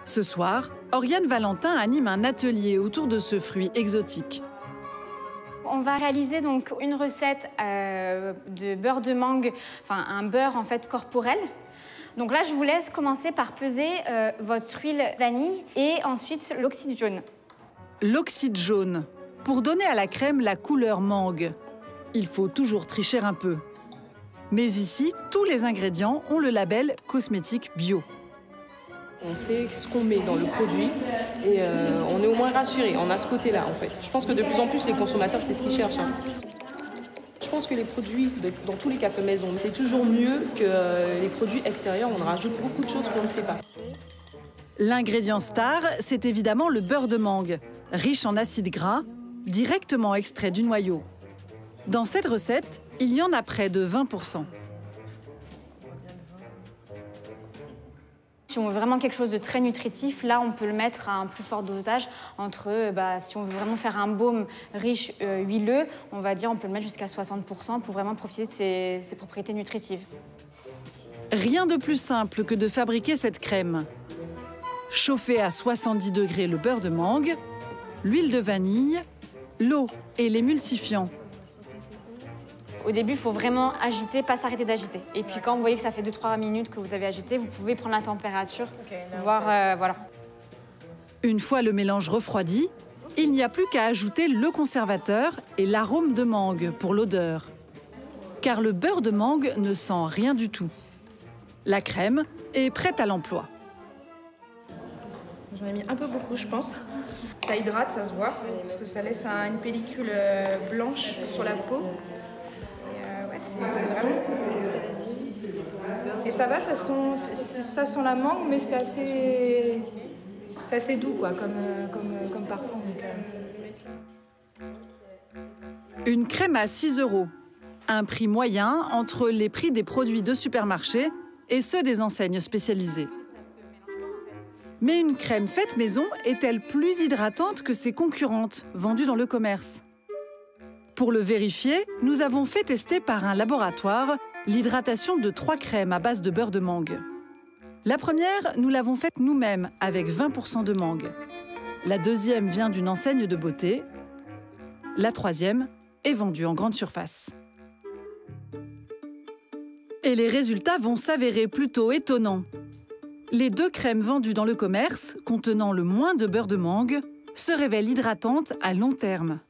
Ce soir, Oriane Valentin anime un atelier autour de ce fruit exotique. On va réaliser donc une recette de beurre de mangue, enfin un beurre en fait corporel. Donc là, je vous laisse commencer par peser votre huile vanille et ensuite l'oxyde jaune. L'oxyde jaune, pour donner à la crème la couleur mangue. Il faut toujours tricher un peu. Mais ici, tous les ingrédients ont le label cosmétique bio. On sait ce qu'on met dans le produit et on est au moins rassuré. On a ce côté-là, en fait. Je pense que de plus en plus, les consommateurs, c'est ce qu'ils cherchent. Je pense que les produits, dans tous les cafés maison, c'est toujours mieux que les produits extérieurs. On rajoute beaucoup de choses qu'on ne sait pas. L'ingrédient star, c'est évidemment le beurre de mangue, riche en acides gras, directement extrait du noyau. Dans cette recette, il y en a près de 20%. Si on veut vraiment quelque chose de très nutritif, là, on peut le mettre à un plus fort dosage. Si on veut vraiment faire un baume riche, huileux, on va dire on peut le mettre jusqu'à 60% pour vraiment profiter de ses propriétés nutritives. Rien de plus simple que de fabriquer cette crème. Chauffer à 70 degrés le beurre de mangue, l'huile de vanille, l'eau et l'émulsifiant. Au début, il faut vraiment agiter, pas s'arrêter d'agiter. Et puis quand vous voyez que ça fait 2-3 minutes que vous avez agité, vous pouvez prendre la température, voilà. Une fois le mélange refroidi, il n'y a plus qu'à ajouter le conservateur et l'arôme de mangue pour l'odeur. Car le beurre de mangue ne sent rien du tout. La crème est prête à l'emploi. J'en ai mis un peu beaucoup, je pense. Ça hydrate, ça se voit, parce que ça laisse une pellicule blanche sur la peau. C'est vraiment... Et ça va, ça sent la mangue, mais c'est assez doux quoi, comme parfum. Une crème à 6 €, un prix moyen entre les prix des produits de supermarché et ceux des enseignes spécialisées. Mais une crème faite maison est-elle plus hydratante que ses concurrentes vendues dans le commerce? Pour le vérifier, nous avons fait tester par un laboratoire l'hydratation de 3 crèmes à base de beurre de mangue. La première, nous l'avons faite nous-mêmes avec 20% de mangue. La deuxième vient d'une enseigne de beauté. La troisième est vendue en grande surface. Et les résultats vont s'avérer plutôt étonnants. Les 2 crèmes vendues dans le commerce, contenant le moins de beurre de mangue, se révèlent hydratantes à long terme.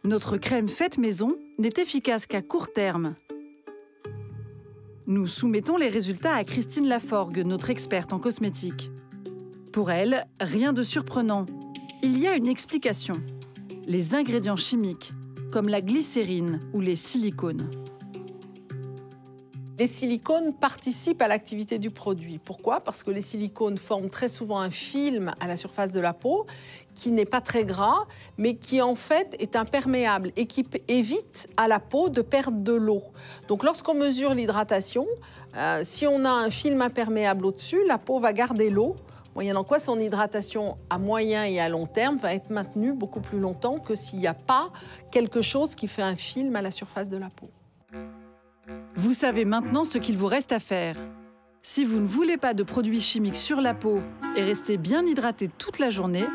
Notre crème faite maison n'est efficace qu'à court terme. Nous soumettons les résultats à Christine Laforgue, notre experte en cosmétique. Pour elle, rien de surprenant. Il y a une explication. Les ingrédients chimiques, comme la glycérine ou les silicones. Les silicones participent à l'activité du produit. Pourquoi? Parce que les silicones forment très souvent un film à la surface de la peau qui n'est pas très gras, mais qui en fait est imperméable et qui évite à la peau de perdre de l'eau. Donc lorsqu'on mesure l'hydratation, si on a un film imperméable au-dessus, la peau va garder l'eau, moyennant quoi son hydratation à moyen et à long terme va être maintenue beaucoup plus longtemps que s'il n'y a pas quelque chose qui fait un film à la surface de la peau. Vous savez maintenant ce qu'il vous reste à faire. Si vous ne voulez pas de produits chimiques sur la peau et rester bien hydraté toute la journée,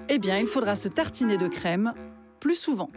eh bien, il faudra se tartiner de crème plus souvent.